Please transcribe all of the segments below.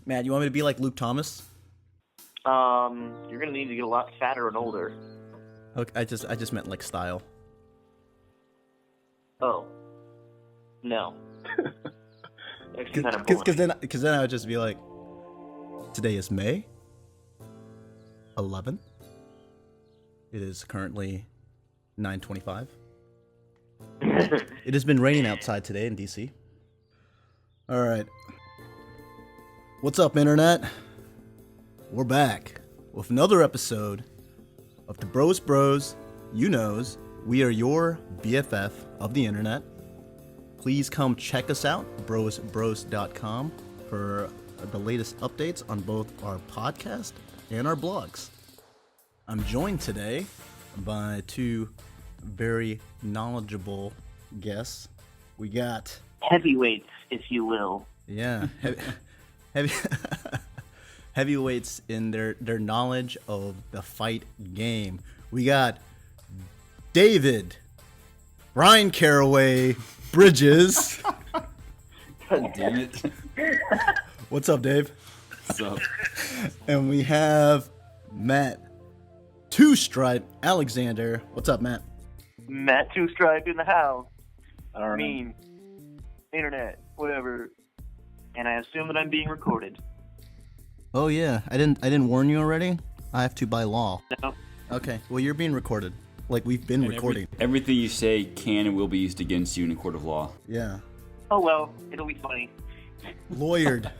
Matt, you want me to be like Luke Thomas? You're gonna need to get a lot fatter and older. Okay, I just meant like style. Oh. No. Actually kind of boring. Because then I would just be like, today is May 11th. It is currently 9:25. It has been raining outside today in DC. All right. What's up, Internet? We're back with another episode of the Broest Bros. You knows, we are your BFF of the Internet. Please come check us out, broest.com, for the latest updates on both our podcast and our blogs. I'm joined today by two very knowledgeable guests. We got heavyweights, if you will. Yeah, heavy heavyweights in their knowledge of the fight game. We got David, Brian Caraway, Bridges. God damn it. What's up, Dave? What's up? And we have Matt, Two Stripe Alexander. What's up, Matt? Matt Two Stripe in the house. All right. Internet, whatever. And I assume that I'm being recorded. Oh yeah, I didn't warn you already. I have to by law. No. Okay, well you're being recorded. Like we've been recording. Everything you say can and will be used against you in a court of law. Yeah. Oh well, it'll be funny. Lawyered.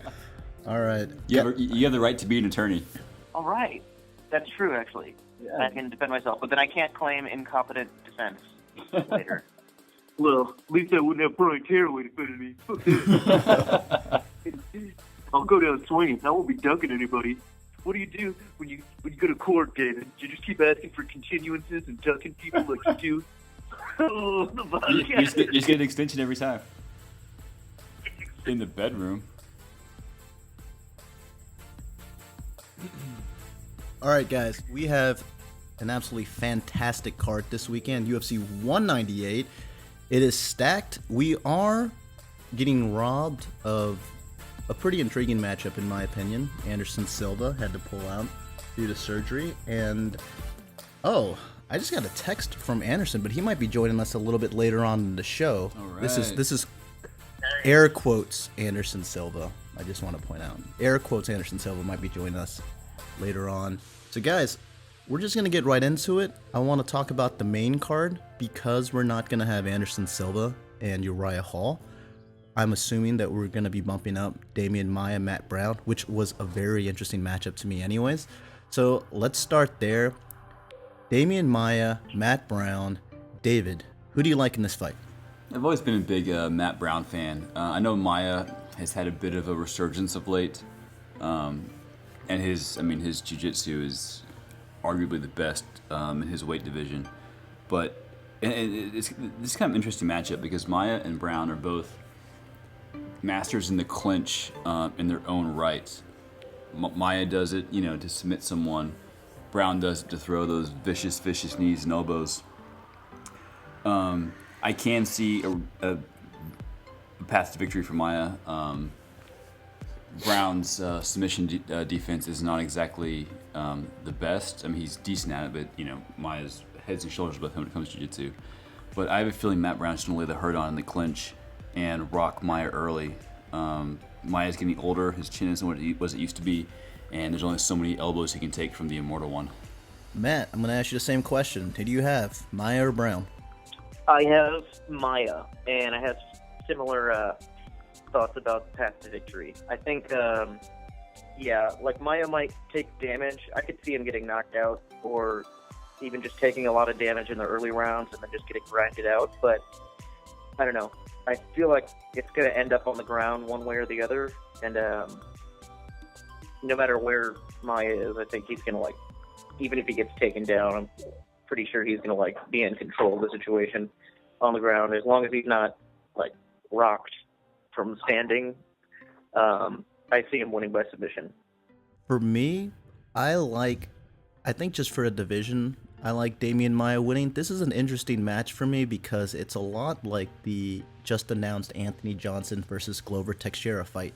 All right. You have the right to be an attorney. All right. That's true, actually. Yeah. I can defend myself, but then I can't claim incompetent defense later. Well, at least I wouldn't have Brian Caraway defending me. I'll go down swinging. I won't be dunking anybody. What do you do when you go to court, David? You just keep asking for continuances and dunking people like you do? Oh, the You just get an extension every time. In the bedroom. All right, guys, we have an absolutely fantastic card this weekend. UFC 198. It is stacked. We are getting robbed of a pretty intriguing matchup, in my opinion. Anderson Silva had to pull out due to surgery. And, I just got a text from Anderson, but he might be joining us a little bit later on in the show. All right. This is air quotes Anderson Silva. I just want to point out. Air quotes Anderson Silva might be joining us later on. So, guys, we're just going to get right into it. I want to talk about the main card because we're not going to have Anderson Silva and Uriah Hall. I'm assuming that we're going to be bumping up Damien Maia, Matt Brown, which was a very interesting matchup to me anyways. So let's start there. Damien Maia, Matt Brown, David, who do you like in this fight? I've always been a big Matt Brown fan. I know Maia has had a bit of a resurgence of late. And his jiu-jitsu is arguably the best in his weight division. But this is kind of an interesting matchup because Maia and Brown are both masters in the clinch in their own right. Maia does it, to submit someone. Brown does it to throw those vicious knees and elbows. I can see a path to victory for Maia. Brown's submission defense is not exactly the best. I mean, he's decent at it, but Maia's heads and shoulders above him when it comes to jiu-jitsu. But I have a feeling Matt Brown's going to lay the hurt on in the clinch and rock Maia early. Maia's getting older, his chin isn't what it used to be, and there's only so many elbows he can take from the Immortal One. Matt, I'm going to ask you the same question. Who do you have, Maia or Brown? I have Maia, and I have similar thoughts about the path to victory. I think, Maia might take damage. I could see him getting knocked out, or even just taking a lot of damage in the early rounds and then just getting grinded out. But I don't know. I feel like it's going to end up on the ground one way or the other. And no matter where Maia is, I think he's going to, even if he gets taken down, I'm pretty sure he's going to, be in control of the situation on the ground. As long as he's not, rocked from standing, I see him winning by submission. For me, I think just for a division, I like Damien Maia winning. This is an interesting match for me because it's a lot like the just announced Anthony Johnson versus Glover Teixeira fight.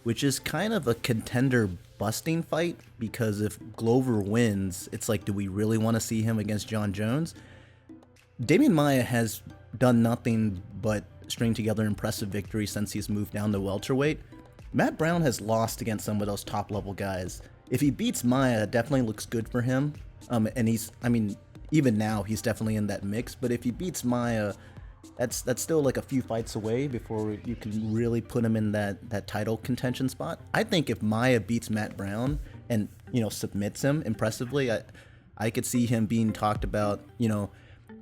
which is kind of a contender busting fight, because if Glover wins, it's like, do we really want to see him against John Jones? Damien Maia has done nothing but string together impressive victories since he's moved down to welterweight. Matt Brown has lost against some of those top level guys. If he beats Maia, it definitely looks good for him. And even now he's definitely in that mix, but if he beats Maia, that's still like a few fights away before you can really put him in that title contention spot. I think if Maia beats Matt Brown and, submits him impressively, I could see him being talked about.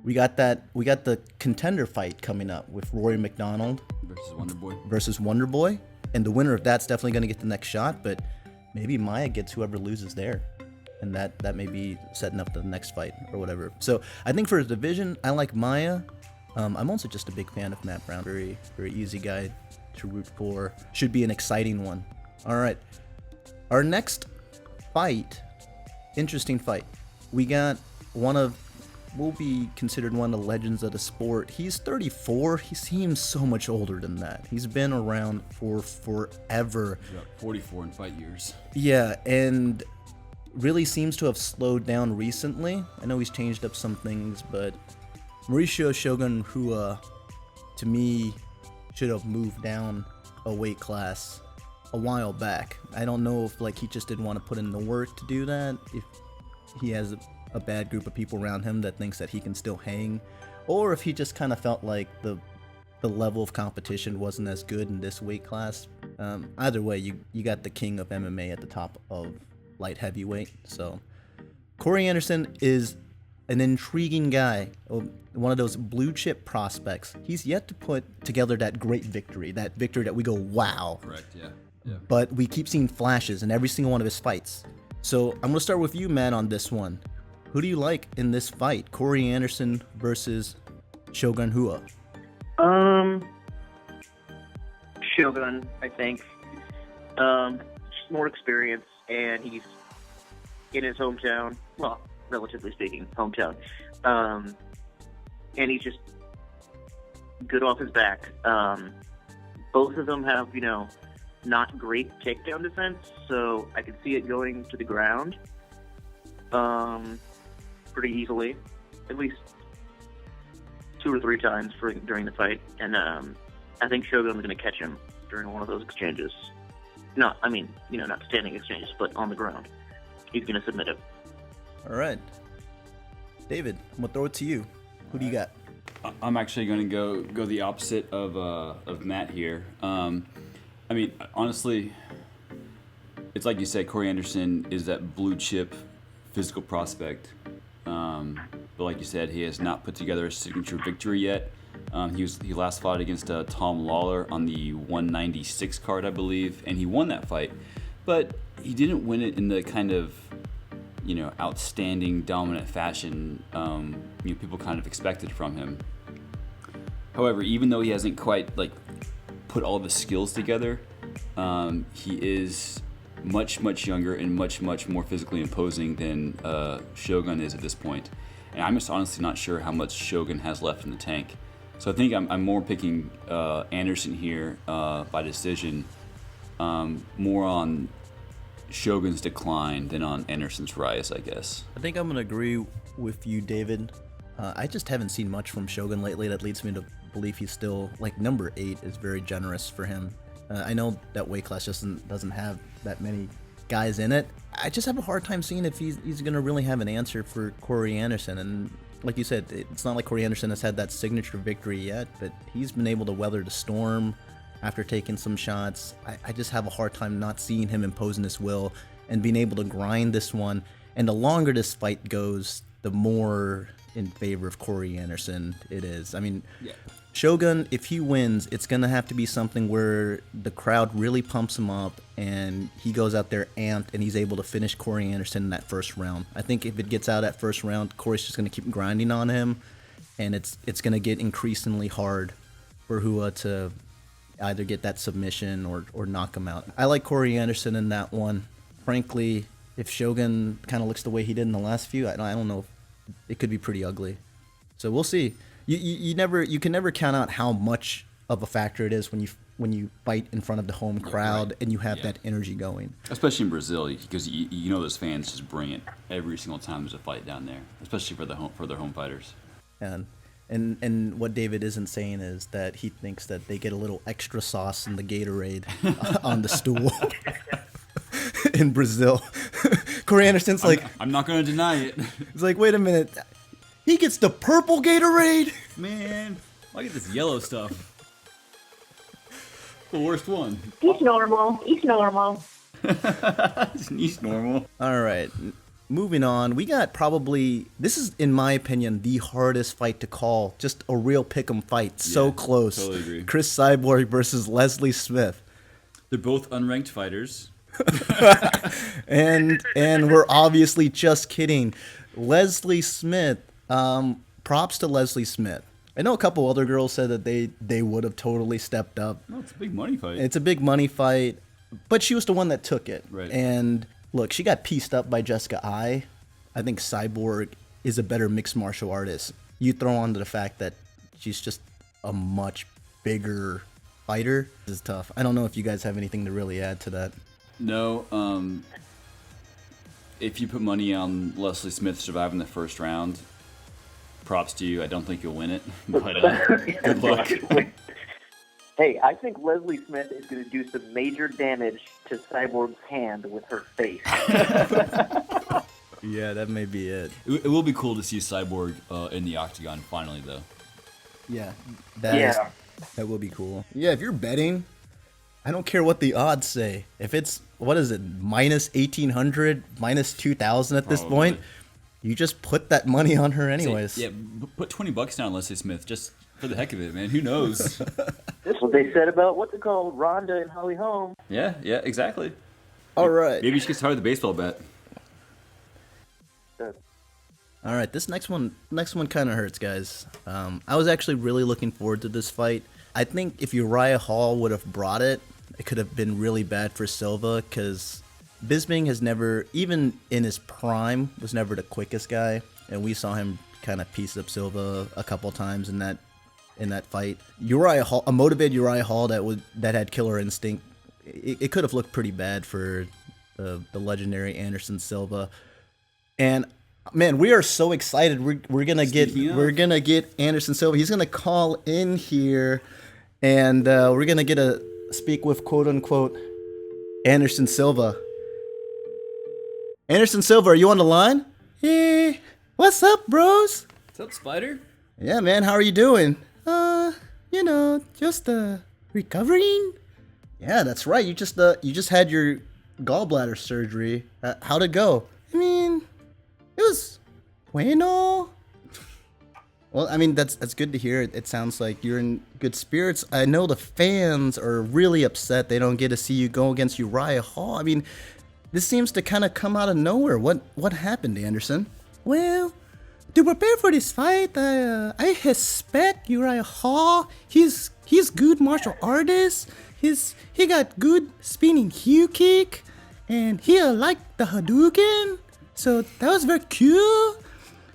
We got the contender fight coming up with Rory McDonald versus Wonderboy, and the winner of that's definitely going to get the next shot, but maybe Maia gets whoever loses there, and that may be setting up the next fight or whatever. So I think for the division, I like Maia. I'm also just a big fan of Matt Brown. Very, very easy guy to root for. Should be an exciting one. All right. Our next fight, interesting fight. We got will be considered one of the legends of the sport. He's 34. He seems so much older than that. He's been around for forever. He's about 44 in fight years. Yeah, and really seems to have slowed down recently. I know he's changed up some things, but Mauricio Shogun Rua, to me, should have moved down a weight class a while back. I don't know if he just didn't want to put in the work to do that, if he has a bad group of people around him that thinks that he can still hang, or if he just kind of felt like the level of competition wasn't as good in this weight class. Either way, you got the king of MMA at the top of light heavyweight. So Corey Anderson is an intriguing guy, one of those blue chip prospects. He's yet to put together that great victory, that we go, wow. Correct, yeah. But we keep seeing flashes in every single one of his fights. So I'm going to start with you, Matt, on this one. Who do you like in this fight? Corey Anderson versus Shogun Rua. Shogun, I think. Just more experience, and he's in his hometown. Well, relatively speaking, hometown. And he's just good off his back. Both of them have, not great takedown defense, so I could see it going to the ground pretty easily, at least 2 or 3 times during the fight. And I think Shogun's going to catch him during one of those exchanges. Not standing exchanges, but on the ground. He's going to submit him. All right. David, I'm going to throw it to you. Who do you got? I'm actually going to go the opposite of Matt here. Honestly, it's like you said, Corey Anderson is that blue chip physical prospect. But like you said, he has not put together a signature victory yet. He last fought against Tom Lawler on the 196 card, I believe, and he won that fight. But he didn't win it in the kind of, outstanding, dominant fashion people kind of expected from him. However, even though he hasn't quite put all of his skills together, he is much younger and much more physically imposing than Shogun is at this point. And I'm just honestly not sure how much Shogun has left in the tank. So I think I'm more picking Anderson here by decision, more on Shogun's decline than on Anderson's rise, I guess. I think I'm going to agree with you, David. I just haven't seen much from Shogun lately. That leads me to believe he's still, number 8 is very generous for him. I know that weight class just doesn't have that many guys in it. I just have a hard time seeing if he's going to really have an answer for Corey Anderson. And like you said, it's not like Corey Anderson has had that signature victory yet, but he's been able to weather the storm after taking some shots. I just have a hard time not seeing him imposing his will and being able to grind this one. And the longer this fight goes, the more in favor of Corey Anderson it is. Shogun, if he wins, it's going to have to be something where the crowd really pumps him up and he goes out there amped and he's able to finish Corey Anderson in that first round. I think if it gets out that first round, Corey's just going to keep grinding on him, and it's going to get increasingly hard for Rua to either get that submission or knock him out. I like Corey Anderson in that one. Frankly, if Shogun kind of looks the way he did in the last few, I don't know. It could be pretty ugly. So we'll see. You can never count out how much of a factor it is when you when you fight in front of the home crowd right. and you have that energy going. Especially in Brazil, because you know those fans just bring it every single time there's a fight down there, especially for their home fighters. And what David isn't saying is that he thinks that they get a little extra sauce in the Gatorade on the stool in Brazil. Corey Anderson's like, I'm not going to deny it. He's like, wait a minute, he gets the purple Gatorade? Man, I get this yellow stuff. The worst one. He's normal. He's normal. He's normal. All right. Moving on, we got probably, this is, in my opinion, the hardest fight to call. Just a real pick'em fight. So close. Totally agree. Chris Cyborg versus Leslie Smith. They're both unranked fighters. and we're obviously just kidding. Leslie Smith, props to Leslie Smith. I know a couple other girls said that they would have totally stepped up. No, it's a big money fight. It's a big money fight, but she was the one that took it. Right. And look, she got pieced up by Jessica I think Cyborg is a better mixed martial artist. You throw on to the fact that she's just a much bigger fighter. This is tough. I don't know if you guys have anything to really add to that. No, if you put money on Leslie Smith surviving the first round, props to you. I don't think you'll win it, but good luck. Hey, I think Leslie Smith is going to do some major damage to Cyborg's hand with her face. Yeah, that may be it. It will be cool to see Cyborg in the octagon finally, though. Yeah, that will be cool. Yeah, if you're betting, I don't care what the odds say. If it's, what is it, minus 1,800, minus 2,000 at this point, you just put that money on her anyways. Yeah, put $20 down on Leslie Smith just for the heck of it, man. Who knows? That's what they said about what's it called, Rhonda and Holly Holm. Yeah, exactly. All right. Maybe you should get started with the baseball bet. All right, this next one kind of hurts, guys. I was actually really looking forward to this fight. I think if Uriah Hall would have brought it, it could have been really bad for Silva, because Bisping has never, even in his prime, was never the quickest guy, and we saw him kind of piece up Silva a couple times in that fight. Uriah Hall, a motivated Uriah Hall that had killer instinct, it could have looked pretty bad for the legendary Anderson Silva. And man, we are so excited. We're gonna get Anderson Silva. He's gonna call in here, and we're gonna get a speak with quote unquote Anderson Silva. Anderson Silva, are you on the line? Hey, what's up, bros? What's up, Spider? Yeah, man, how are you doing? Just recovering. Yeah, that's right. You just had your gallbladder surgery. How'd it go? I mean, it was bueno. Well, I mean, that's good to hear. It sounds like you're in good spirits. I know the fans are really upset they don't get to see you go against Uriah Hall. I mean, this seems to kind of come out of nowhere. What happened, Anderson? Well, to prepare for this fight, I expect Uriah Hall. He's good martial artist. He got good spinning heel kick, and he liked the Hadouken. So that was very cool.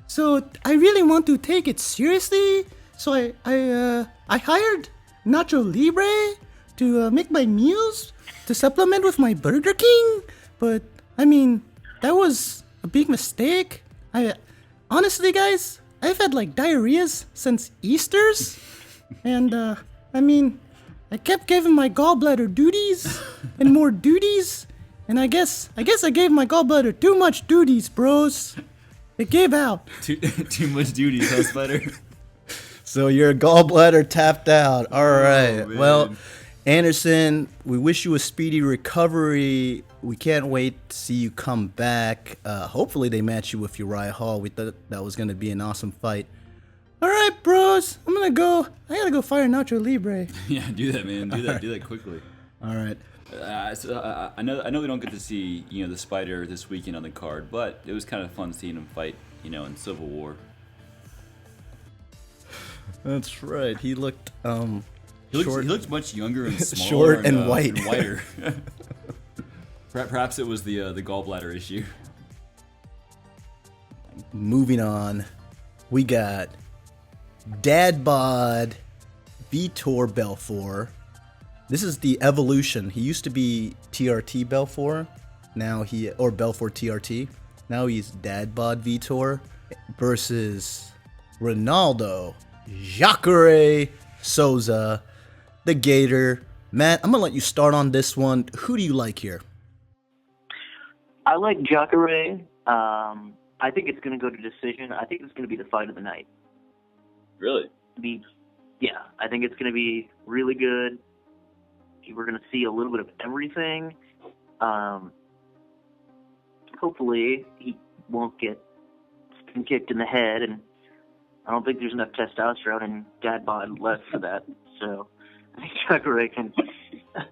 So I really want to take it seriously. So I hired Nacho Libre to make my meals to supplement with my Burger King. But I mean, that was a big mistake. Honestly, guys, I've had like diarrheas since Easter's, and I mean, I kept giving my gallbladder duties and more duties, and I guess I gave my gallbladder too much duties, bros. It gave out. Too much duties, huh, Spider? So your gallbladder tapped out. All right. Man. Well, Anderson, we wish you a speedy recovery. We can't wait to see you come back. Hopefully they match you with Uriah Hall. We thought that was going to be an awesome fight. All right, bros. I gotta go fire Nacho Libre. Yeah, do that, man. Do that quickly. All right. I know we don't get to see the Spider this weekend on the card, but it was kind of fun seeing him fight in Civil War. That's right. He looked He looked much younger and smaller, short and white, and whiter. Perhaps it was the gallbladder issue. Moving on, we got Dad Bod Vitor Belfort This is the evolution. He used to be TRT Belfort, or Belfort TRT. Now he's Dad Bod Vitor versus Ronaldo Jacare Souza, the Gator. Matt, I'm gonna let you start on this one. Who do you like here? I like Jacare. I think it's going to go to decision. I think it's going to be the fight of the night. Really? Yeah, I think it's going to be really good. We're going to see a little bit of everything. Hopefully, he won't get spin kicked in the head, and I don't think there's enough testosterone in dad bod left for that. So I think Jacare can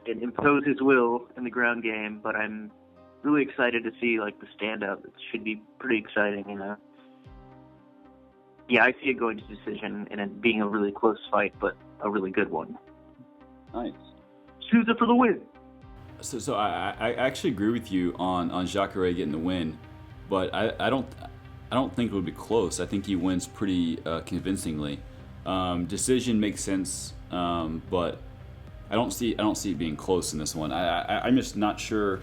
impose his will in the ground game, but I'm really excited to see like the stand-up. It should be pretty exciting, you know. Yeah, I see it going to decision and it being a really close fight, but a really good one. Nice. Souza for the win. So I actually agree with you on Jacare getting the win, but I don't think it would be close. I think he wins pretty convincingly. Decision makes sense, but I don't see it being close in this one. I'm just not sure.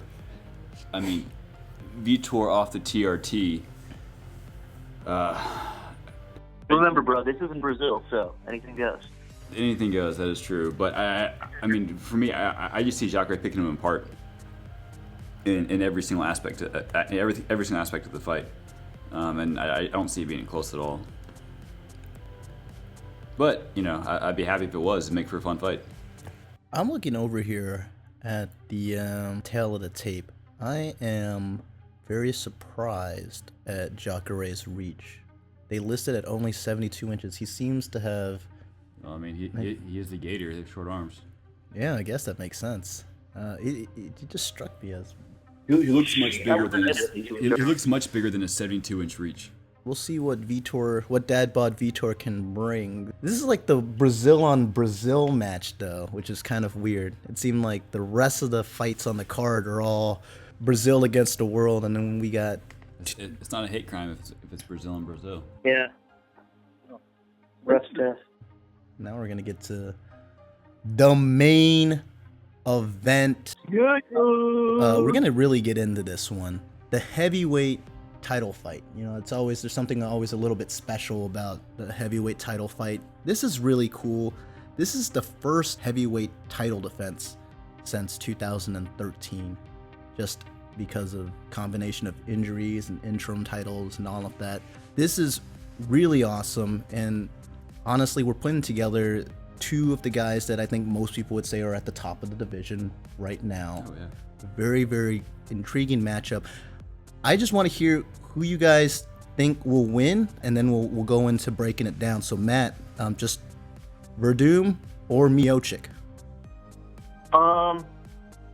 I mean, Vitor off the TRT. Remember, bro, this isn't Brazil, so anything goes. Anything goes. That is true. But I mean, for me, I just see Jacare picking him apart in every single aspect, every single aspect of the fight, and I don't see it being close at all. But you know, I'd be happy if it was. It'd make for a fun fight. I'm looking over here at the tail of the tape. I am very surprised at Jacare's reach. They listed at only 72 inches. He seems to have... Well, I mean, he is the Gator. They have short arms. Yeah, I guess that makes sense. He just struck me as... He looks much bigger than he looks much bigger than a 72-inch reach. We'll see what Dad Bod Vitor can bring. This is like the Brazil on Brazil match, though, which is kind of weird. It seemed like the rest of the fights on the card are all Brazil against the world, and then we got... It's not a hate crime if it's Brazil and Brazil. Yeah. Rough stuff. Now we're gonna get to the main event. We're gonna really get into this one. The heavyweight title fight. You know, there's something always a little bit special about the heavyweight title fight. This is really cool. This is the first heavyweight title defense since 2013. Just because of combination of injuries and interim titles and all of that. This is really awesome, and honestly, we're putting together two of the guys that I think most people would say are at the top of the division right now. Oh, yeah. Very, very intriguing matchup. I just want to hear who you guys think will win, and then we'll go into breaking it down. So Matt, just Werdum or Miocic?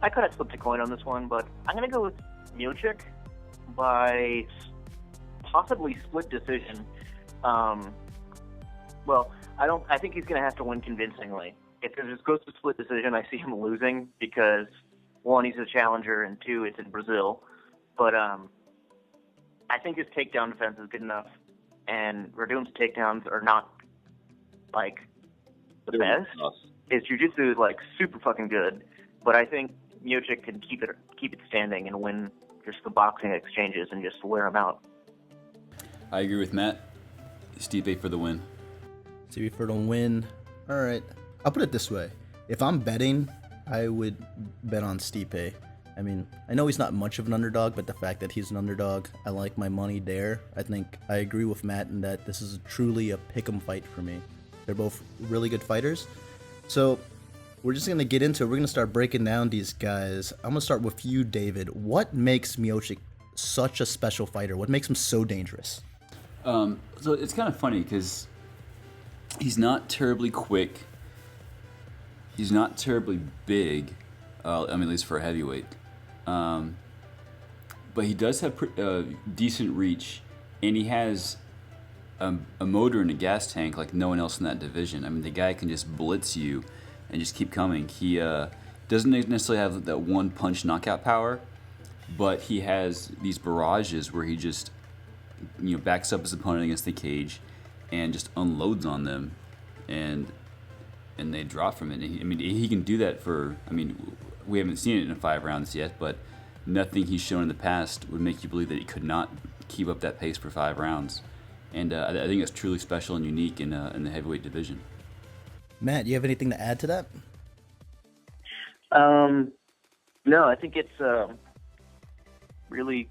I could have flipped a coin on this one, but I'm going to go with Miocic by possibly split decision. Well, I think he's going to have to win convincingly. If this goes to split decision, I see him losing because, one, he's a challenger, and two, it's in Brazil. But I think his takedown defense is good enough, and Werdum's takedowns are not, like, the best. His jiu-jitsu is, like, super fucking good, but I think Miocic can keep it standing and win just the boxing exchanges and just wear him out. I agree with Matt. Stipe for the win. Stipe for the win. All right. I'll put it this way. If I'm betting, I would bet on Stipe. I mean, I know he's not much of an underdog, but the fact that he's an underdog, I like my money there. I think I agree with Matt in that this is truly a pick'em fight for me. They're both really good fighters. So we're just going to get into it. We're going to start breaking down these guys. I'm going to start with you, David. What makes Miocic such a special fighter? What makes him so dangerous? So it's kind of funny because he's not terribly quick. He's not terribly big. I mean, at least for a heavyweight. But he does have decent reach, and he has a motor and a gas tank like no one else in that division. I mean, the guy can just blitz you and just keep coming. He doesn't necessarily have that one punch knockout power, but he has these barrages where he just backs up his opponent against the cage and just unloads on them. And and they drop from it. And he can do that for. We haven't seen it in 5 rounds yet, but nothing he's shown in the past would make you believe that he could not keep up that pace for 5 rounds. And I think it's truly special and unique in the heavyweight division. Matt, you have anything to add to that? No, I think it's really,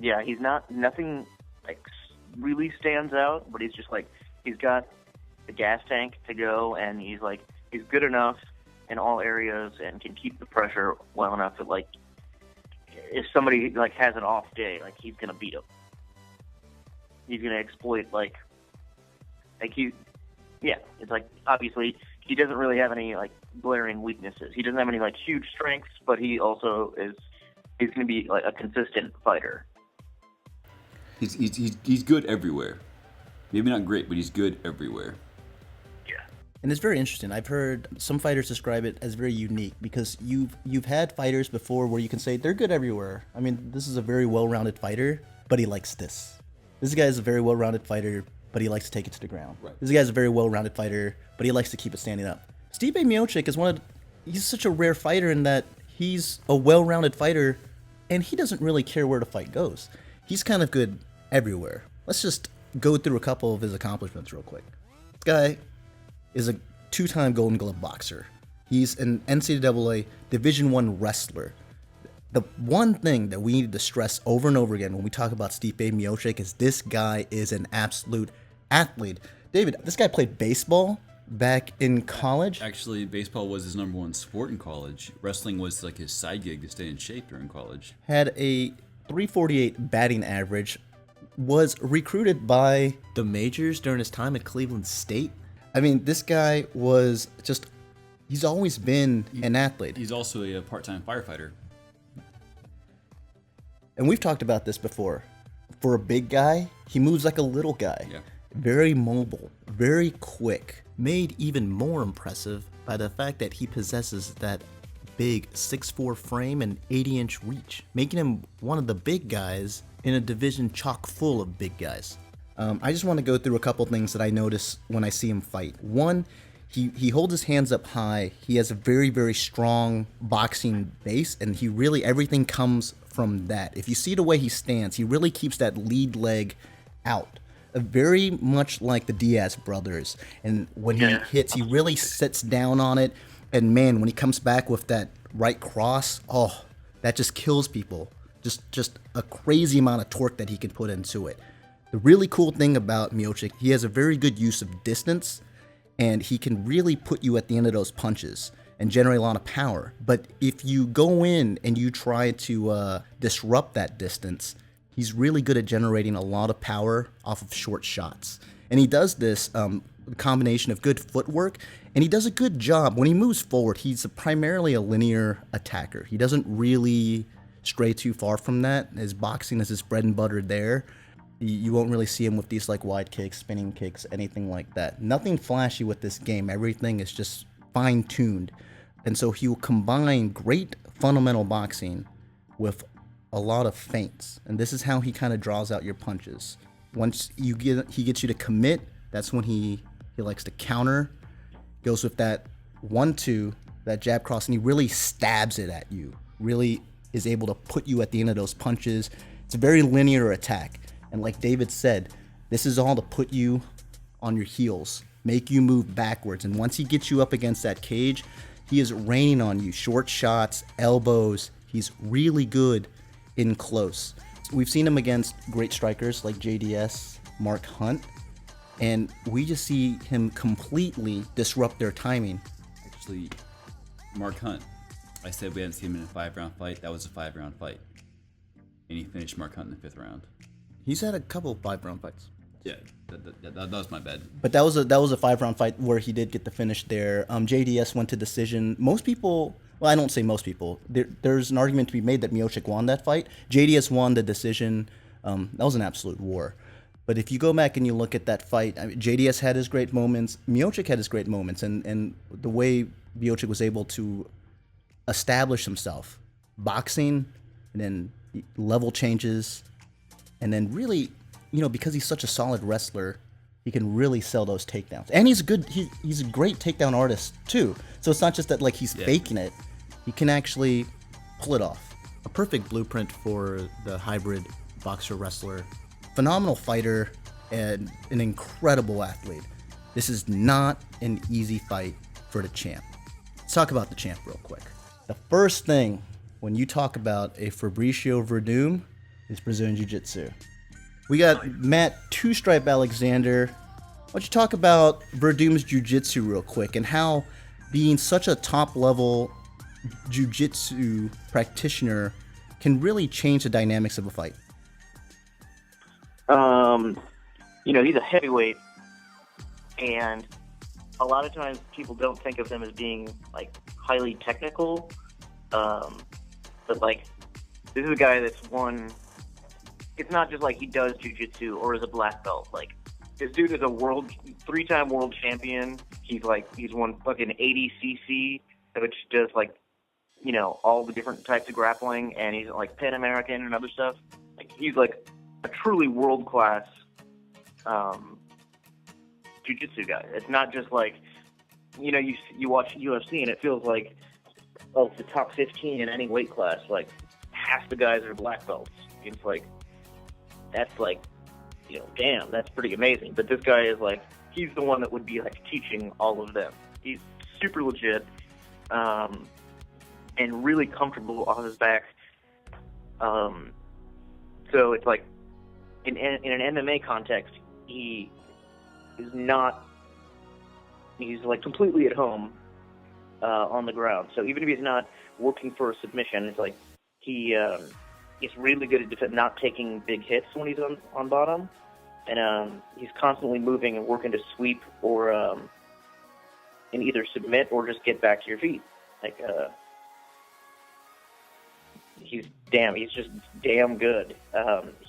he's nothing like really stands out, but he's just like, he's got the gas tank to go, and he's good enough in all areas and can keep the pressure well enough that, like, if somebody like has an off day, like, he's gonna beat him. He's gonna exploit it's like, obviously he doesn't really have any like glaring weaknesses. He doesn't have any like huge strengths, but he also he's gonna be like a consistent fighter. He's good everywhere. Maybe not great, but he's good everywhere. Yeah. And it's very interesting. I've heard some fighters describe it as very unique because you've had fighters before where you can say they're good everywhere. I mean, this is a very well-rounded fighter, but he likes this. This guy is a very well-rounded fighter, but he likes to take it to the ground. Right. This guy's a very well-rounded fighter, but he likes to keep it standing up. Stipe Miocic is he's such a rare fighter in that he's a well-rounded fighter, and he doesn't really care where the fight goes. He's kind of good everywhere. Let's just go through a couple of his accomplishments real quick. This guy is a 2-time Golden Glove boxer. He's an NCAA Division I wrestler. The one thing that we need to stress over and over again when we talk about Stipe Miocic is this guy is an absolute athlete. David, this guy played baseball back in college. Actually, baseball was his number 1 sport in college. Wrestling was like his side gig to stay in shape during college. Had a 348 batting average. Was recruited by the majors during his time at Cleveland State. I mean, this guy was just, he's always been an athlete. He's also a part-time firefighter. And we've talked about this before. For a big guy, he moves like a little guy. Yeah. Very mobile, very quick. Made even more impressive by the fact that he possesses that big 6'4" frame and 80-inch reach, making him one of the big guys in a division chock full of big guys. I just want to go through a couple things that I notice when I see him fight. One, he holds his hands up high. He has a very, very strong boxing base, and everything comes from that. If you see the way he stands, he really keeps that lead leg out. Very much like the Diaz brothers. And when he hits, he really sits down on it. And man, when he comes back with that right cross, that just kills people. Just a crazy amount of torque that he can put into it. The really cool thing about Miocic, he has a very good use of distance, and he can really put you at the end of those punches and generate a lot of power. But if you go in and you try to disrupt that distance, he's really good at generating a lot of power off of short shots. And he does this combination of good footwork, and he does a good job. When he moves forward, he's primarily a linear attacker. He doesn't really stray too far from that. His boxing is his bread and butter there. You won't really see him with these like wide kicks, spinning kicks, anything like that. Nothing flashy with this game. Everything is just fine-tuned. And so he will combine great fundamental boxing with a lot of feints. And this is how he kind of draws out your punches. Once he gets you to commit, that's when he likes to counter. Goes with that 1-2, that jab cross, and he really stabs it at you. Really is able to put you at the end of those punches. It's a very linear attack. And like David said, this is all to put you on your heels, make you move backwards. And once he gets you up against that cage, he is raining on you. Short shots, elbows. He's really good in close. We've seen him against great strikers like JDS, Mark Hunt, and we just see him completely disrupt their timing. Actually, Mark Hunt, I said we hadn't seen him in a 5-round fight. That was a 5-round fight. And he finished Mark Hunt in the 5th round. He's had a couple of 5-round fights. Yeah, that was my bad. But that was a 5-round fight where he did get the finish there. JDS went to decision. Most people, well, I don't say most people. There's an argument to be made that Miocic won that fight. JDS won the decision. That was an absolute war. But if you go back and you look at that fight, JDS had his great moments. Miocic had his great moments. And the way Miocic was able to establish himself, boxing, and then level changes, and then really, because he's such a solid wrestler, he can really sell those takedowns. And he's good. He's a great takedown artist too. So it's not just that like he's faking it. He can actually pull it off. A perfect blueprint for the hybrid boxer wrestler. Phenomenal fighter and an incredible athlete. This is not an easy fight for the champ. Let's talk about the champ real quick. The first thing when you talk about a Fabricio Werdum is Brazilian Jiu-Jitsu. We got Matt Two Stripe Alexander. Why don't you talk about Werdum's Jiu-Jitsu real quick and how being such a top-level Jiu-Jitsu practitioner can really change the dynamics of a fight? He's a heavyweight, and a lot of times people don't think of him as being like highly technical. But like, this is a guy that's won. It's not just like he does jiu-jitsu or is a black belt. Like, this dude is a three-time world champion. He's won fucking 80cc, which does like, all the different types of grappling, and he's like Pan American and other stuff. Like, he's like a truly world-class jiu-jitsu guy. It's not just like, you watch UFC and it feels like, oh, it's the top 15 in any weight class. Like, half the guys are black belts. It's like, that's like, damn, that's pretty amazing. But this guy is like, he's the one that would be like teaching all of them. He's super legit, and really comfortable on his back. So it's like, in an MMA context, he's like completely at home on the ground. So even if he's not working for a submission, it's like he's really good at not taking big hits when he's on bottom, and he's constantly moving and working to sweep or and either submit or just get back to your feet. Like he's just damn good.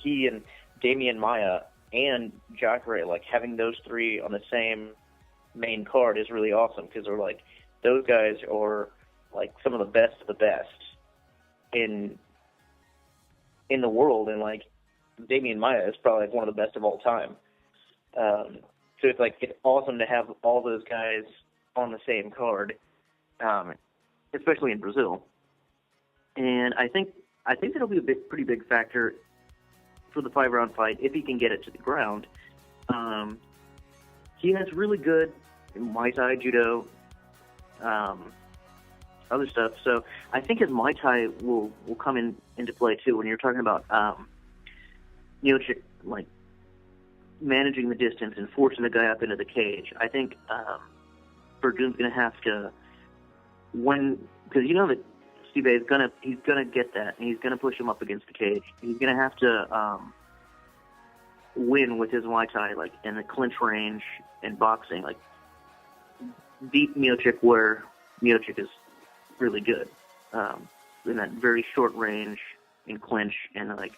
He and Damien Maia and Jacare, like having those three on the same main card is really awesome, because they're like, those guys are like some of the best in the world, and like Damien Maia is probably like one of the best of all time. So it's like, it's awesome to have all those guys on the same card, especially in Brazil. And I think that'll be a pretty big factor for the 5-round fight if he can get it to the ground. He has really good Muay Thai, judo, other stuff. So I think his Muay Thai will come into play too when you're talking about Miocic, like managing the distance and forcing the guy up into the cage. I think Werdum's going to have to, because that Stipe is he's gonna get that, and he's gonna push him up against the cage. He's gonna have to win with his Muay Thai, like in the clinch range and boxing, like beat Miocic where Miocic is really good, in that very short range in clinch, and like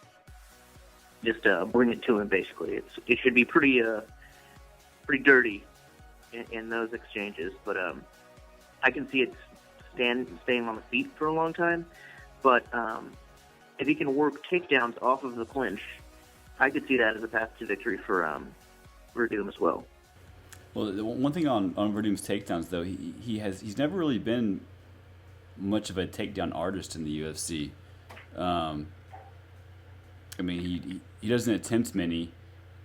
just bring it to him. Basically, it should be pretty dirty in those exchanges, but I can see it staying on the feet for a long time. But if he can work takedowns off of the clinch, I could see that as a path to victory for Werdum as well. Well, the one thing on Werdum's takedowns, though, he's never really been much of a takedown artist in the UFC. I mean, he doesn't attempt many,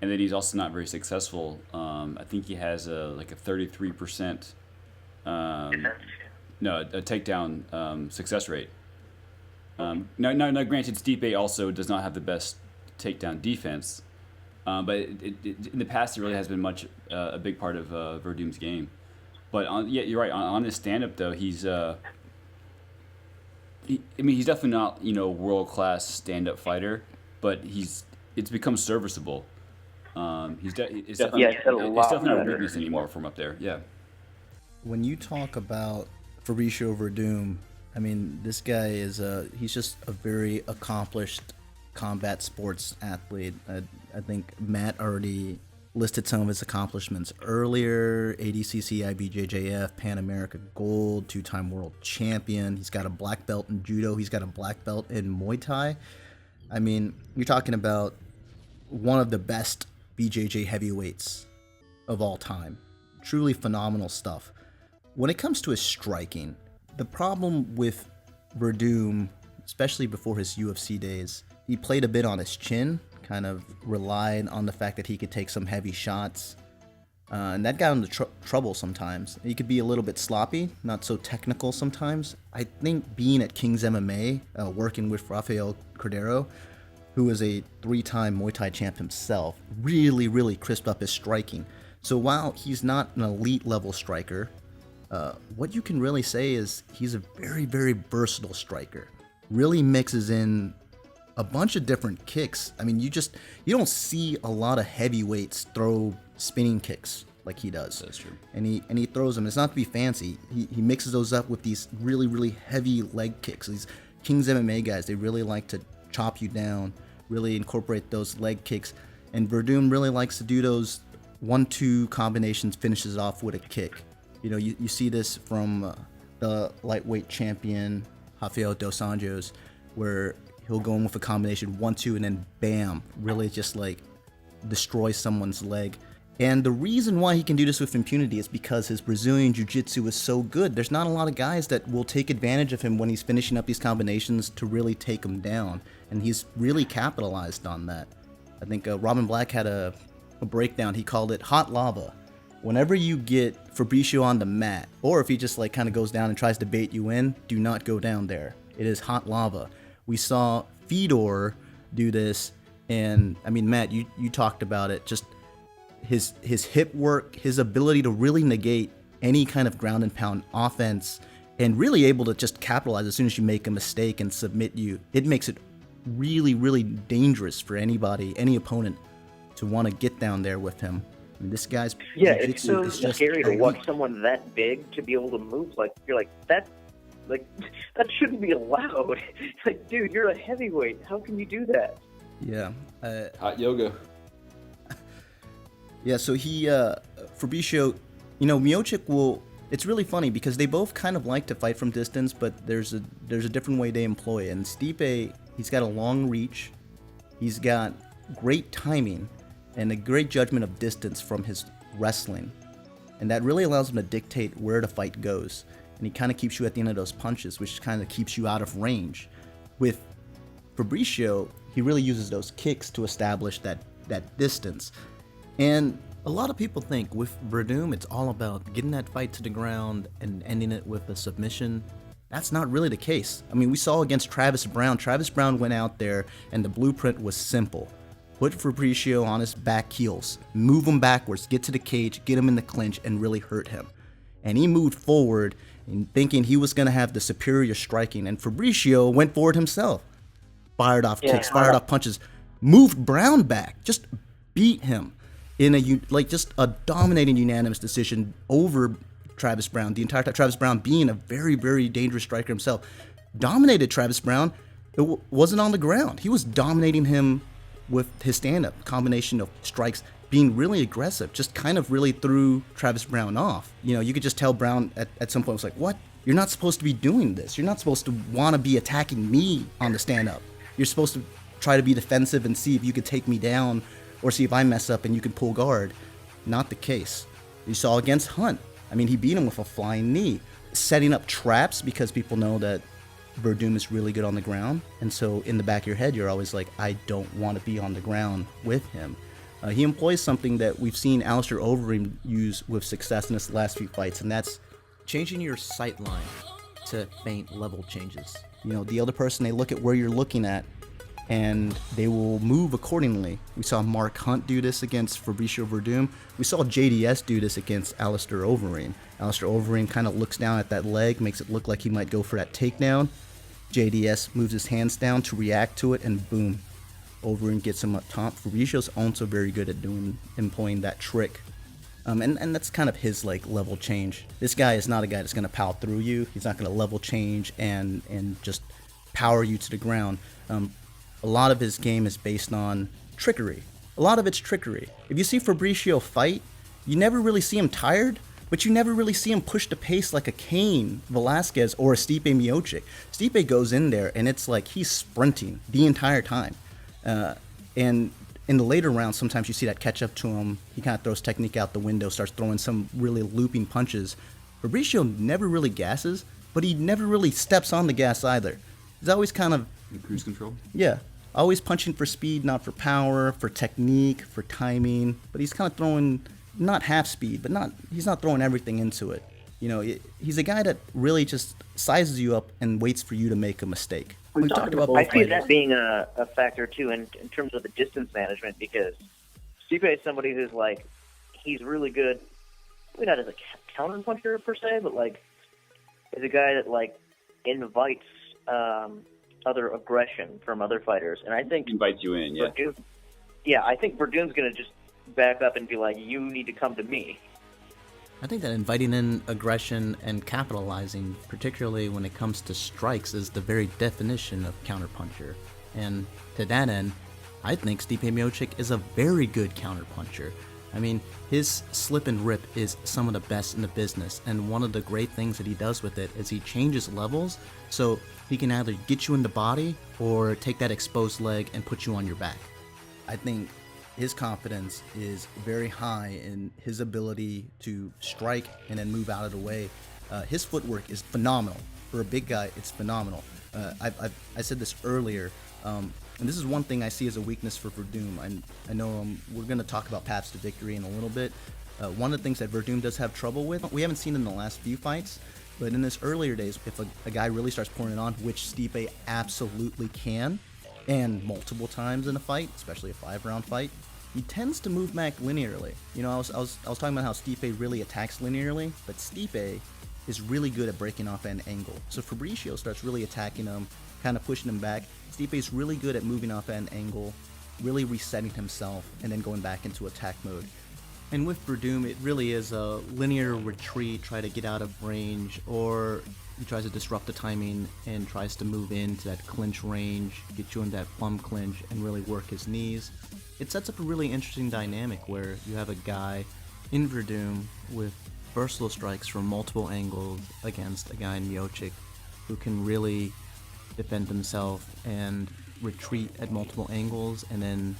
and then he's also not very successful. I think he has a 33%. A takedown success rate. Now, granted, Stipe also does not have the best takedown defense, but in the past, it really has been a big part of Werdum's game. But you're right. On his stand-up, though, he's definitely not a world-class stand-up fighter, but it's become serviceable. It's definitely not a weakness anymore from up there. Yeah. When you talk about Fabricio Werdum, I mean, this guy he's just a very accomplished combat sports athlete. I think Matt already listed some of his accomplishments earlier: ADCC, IBJJF, Pan America Gold, 2-time world champion. He's got a black belt in judo. He's got a black belt in Muay Thai. I mean, you're talking about one of the best BJJ heavyweights of all time. Truly phenomenal stuff. When it comes to his striking, the problem with Werdum, especially before his UFC days, he played a bit on his chin, kind of relied on the fact that he could take some heavy shots. And that got him into trouble sometimes. He could be a little bit sloppy, not so technical sometimes. I think being at King's MMA, working with Rafael Cordero, who is a 3-time Muay Thai champ himself, really, really crisped up his striking. So while he's not an elite level striker, what you can really say is he's a very, very versatile striker. Really mixes in a bunch of different kicks. I mean, you don't see a lot of heavyweights throw spinning kicks like he does. That's true. And he throws them. It's not to be fancy. He mixes those up with these really, really heavy leg kicks. These King's MMA guys, they really like to chop you down, really incorporate those leg kicks. And Werdum really likes to do those 1-2 combinations, finishes off with a kick. You know, you see this from the lightweight champion, Rafael Dos Anjos, where he'll go in with a combination 1-2 and then bam, really just like destroy someone's leg. And the reason why he can do this with impunity is because his Brazilian Jiu-Jitsu is so good. There's not a lot of guys that will take advantage of him when he's finishing up these combinations to really take him down. And he's really capitalized on that. I think Robin Black had a breakdown. He called it hot lava. Whenever you get Fabricio on the mat, or if he just like kind of goes down and tries to bait you in, do not go down there. It is hot lava. We saw Fedor do this, and I mean, Matt, you talked about it. Just his hip work, his ability to really negate any kind of ground and pound offense, and really able to just capitalize as soon as you make a mistake and submit you. It makes it really, really dangerous for anybody, any opponent, to want to get down there with him. I mean, this guy's it's so is just scary to watch someone that big to be able to move like you're like that. Like that shouldn't be allowed. Like, dude, you're a heavyweight. How can you do that? Yeah. Hot yoga. Yeah, so Fabricio, you know, Miocic will, it's really funny because they both kind of like to fight from distance, but there's a different way they employ it. And Stipe, he's got a long reach, he's got great timing, and a great judgment of distance from his wrestling. And that really allows him to dictate where the fight goes. And he kind of keeps you at the end of those punches, which kind of keeps you out of range. With Fabricio, he really uses those kicks to establish that distance. And a lot of people think with Werdum, it's all about getting that fight to the ground and ending it with a submission. That's not really the case. I mean, we saw against Travis Brown. Travis Brown went out there and the blueprint was simple. Put Fabricio on his back heels, move him backwards, get to the cage, get him in the clinch, and really hurt him. And he moved forward and thinking he was going to have the superior striking, and Fabricio went forward himself. Fired off kicks, fired off punches, moved Brown back, just beat him in just a dominating unanimous decision over Travis Brown. The entire time, Travis Brown being a very, very dangerous striker himself, dominated Travis Brown. It wasn't on the ground. He was dominating him with his stand-up, combination of strikes, being really aggressive, just kind of really threw Travis Brown off. You know, you could just tell Brown at some point was like, what? You're not supposed to be doing this. You're not supposed to want to be attacking me on the stand-up. You're supposed to try to be defensive and see if you could take me down or see if I mess up and you can pull guard. Not the case. You saw against Hunt. I mean, he beat him with a flying knee, setting up traps because people know that Werdum is really good on the ground. And so in the back of your head, you're always like, I don't want to be on the ground with him. He employs something that we've seen Alistair Overeem use with success in his last few fights, and that's changing your sight line to feint level changes. You know, the other person, they look at where you're looking at, and they will move accordingly. We saw Mark Hunt do this against Fabricio Werdum. We saw JDS do this against Alistair Overeem. Alistair Overeem kind of looks down at that leg, makes it look like he might go for that takedown. JDS moves his hands down to react to it, and boom, Overeem gets him up top. Fabricio's also very good at employing that trick. And that's kind of his like level change. This guy is not a guy that's going to power through you. He's not going to level change and just power you to the ground. A lot of his game is based on trickery. A lot of it's trickery. If you see Fabricio fight, you never really see him tired, but you never really see him push the pace like a Cain Velasquez or a Stipe Miocic. Stipe goes in there and it's like he's sprinting the entire time. And in the later rounds, sometimes you see that catch up to him. He kind of throws technique out the window, starts throwing some really looping punches. Fabricio never really gasses, but he never really steps on the gas either. He's always kind of... Cruise control? Yeah. Always punching for speed, not for power, for technique, for timing. But he's kind of throwing, not half speed, but he's not throwing everything into it. You know, he's a guy that really just sizes you up and waits for you to make a mistake. We talked about both I see fighters. that being a factor, too, in terms of the distance management, because Stipe is somebody who's, like, he's really good, maybe not as a counter puncher, per se, but, like, is a guy that, like, invites other aggression from other fighters. And I think... Invites you in, yeah. I think Werdum's going to just back up and be like, you need to come to me. I think that inviting in aggression and capitalizing, particularly when it comes to strikes, is the very definition of counterpuncher. And to that end, I think Stipe Miocic is a very good counterpuncher. I mean, his slip and rip is some of the best in the business, and one of the great things that he does with it is he changes levels, so he can either get you in the body or take that exposed leg and put you on your back. I think his confidence is very high in his ability to strike and then move out of the way. His footwork is phenomenal. For a big guy, it's phenomenal. I said this earlier, and this is one thing I see as a weakness for Werdum. I know we're going to talk about paths to victory in a little bit. One of the things that Werdum does have trouble with, we haven't seen in the last few fights, but in his earlier days, if a guy really starts pouring it on, which Stipe absolutely can, and multiple times in a fight, especially a 5-round fight, he tends to move back linearly. You know, I was talking about how Stipe really attacks linearly, but Stipe is really good at breaking off an angle. So Fabricio starts really attacking him, kind of pushing him back. Stipe is really good at moving off an angle, really resetting himself, and then going back into attack mode. And with Werdum, it really is a linear retreat, try to get out of range, or he tries to disrupt the timing and tries to move into that clinch range, get you in that plum clinch, and really work his knees. It sets up a really interesting dynamic where you have a guy in Werdum with versatile strikes from multiple angles against a guy in Miocic who can really defend himself and retreat at multiple angles. And then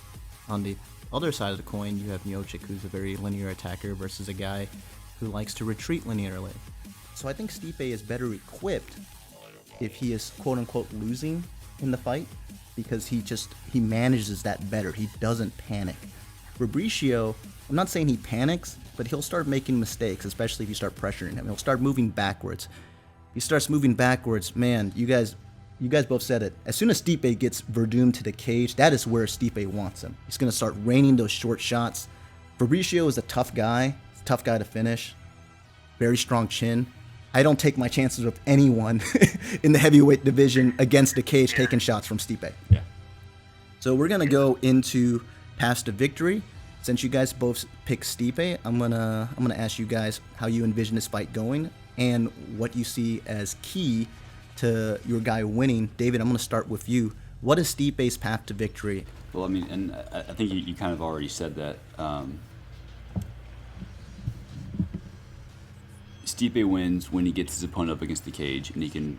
on the other side of the coin, you have Miocic, who's a very linear attacker, versus a guy who likes to retreat linearly. So I think Stipe is better equipped if he is quote-unquote losing in the fight, because he manages that better. He doesn't panic. Fabricio, I'm not saying he panics, but he'll start making mistakes, especially if you start pressuring him. He'll start moving backwards. If he starts moving backwards, man, you guys both said it. As soon as Stipe gets Werdum to the cage, that is where Stipe wants him. He's going to start raining those short shots. Fabricio is a tough guy to finish. Very strong chin. I don't take my chances with anyone in the heavyweight division against the cage taking shots from Stipe. Yeah. So we're going to go into paths to victory. Since you guys both picked Stipe, I'm gonna ask you guys how you envision this fight going and what you see as key to your guy winning. David, I'm going to start with you. What is Stipe's path to victory? Well, I mean, and I think you kind of already said that. Stipe wins when he gets his opponent up against the cage and he can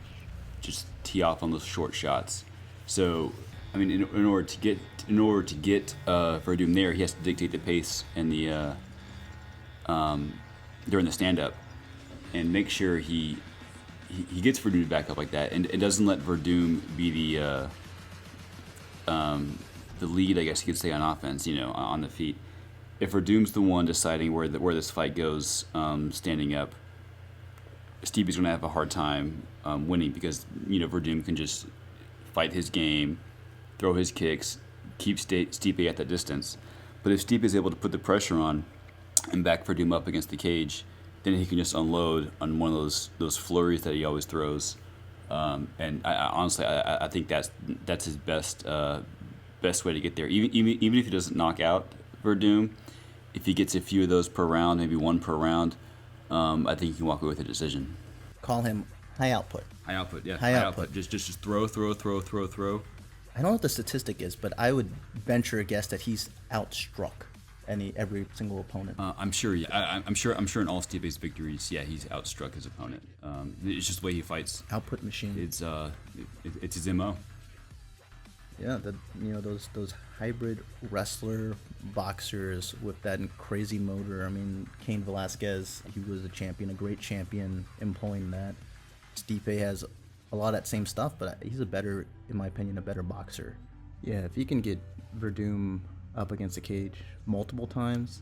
just tee off on those short shots. So, I mean, in order to get Werdum there, he has to dictate the pace and the during the stand-up, and make sure he gets Werdum back up like that, and it doesn't let Werdum be the lead, I guess you could say, on offense. You know, on the feet. If Werdum's the one deciding where this fight goes, standing up, Stipe's going to have a hard time winning, because Werdum can just fight his game, throw his kicks, keep Stipe at that distance. But if Stipe is able to put the pressure on and back Werdum up against the cage, then he can just unload on one of those flurries that he always throws. And honestly, I think that's his best way to get there. Even if he doesn't knock out Werdum, if he gets a few of those per round, maybe one per round, I think he can walk away with a decision. Call him high output. High output, yeah. High output. Just throw. I don't know what the statistic is, but I would venture a guess that he's outstruck every single opponent. I'm sure. Yeah, I'm sure in all Stipe's victories, yeah, he's outstruck his opponent. It's just the way he fights. Output machine. It's his MO. Yeah, those hybrid wrestler boxers with that crazy motor. I mean, Cain Velasquez, he was a champion, a great champion, employing that. Stipe has a lot of that same stuff, but he's in my opinion, a better boxer. Yeah, if he can get Werdum up against the cage multiple times,